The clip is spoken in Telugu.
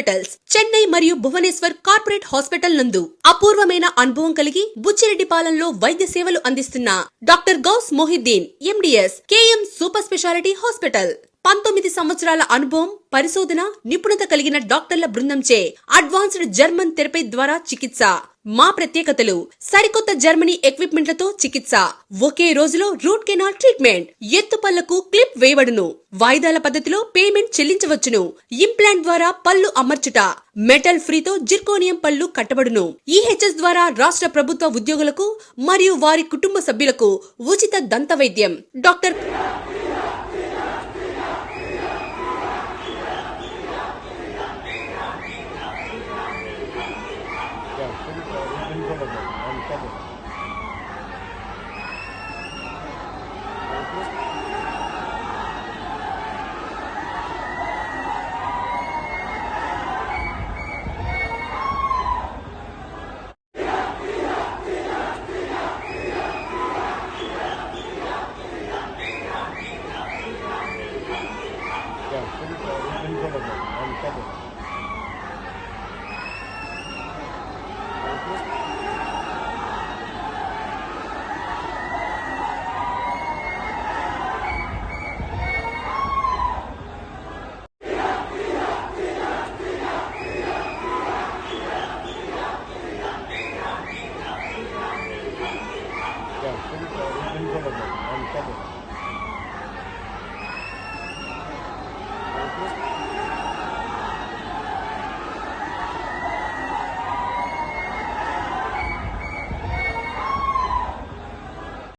హాస్పిటల్స్ చెన్నై మరియు భువనేశ్వర్ కార్పొరేట్ హాస్పిటల్ నందు అపూర్వమైన అనుభవం కలిగి బుచ్చిరెడ్డిపాలెంలో వైద్య సేవలు అందిస్తున్న doctor Gouse Mohiddin MDS KM super speciality hospital 19 సంవత్సరాల అనుభవం, పరిశోధన, నిపుణత కలిగిన డాక్టర్ల బృందంచే అడ్వాన్స్డ్ జర్మన్ థెరపీ ద్వారా చికిత్స. మా ప్రత్యేకతలు: సరికొత్త జర్మనీ ఎక్విప్మెంట్లతో చికిత్స, ఒకే రోజులో రూట్ కెనాల్ ట్రీట్మెంట్, ఎత్తుపళ్లకు క్లిప్ వేయబడును, వాయిదాల పద్ధతిలో పేమెంట్ చెల్లించవచ్చును, ఇంప్లాంట్ ద్వారా పళ్ళు అమర్చుట, మెటల్ ఫ్రీతో జిర్కోనియం పళ్ళు కట్టబడును. ఈహెచ్ఎస్ ద్వారా రాష్ట్ర ప్రభుత్వ ఉద్యోగులకు మరియు వారి కుటుంబ సభ్యులకు ఉచిత దంత వైద్యం. Doctor Incredible. 1 second. Incredible. 1 second.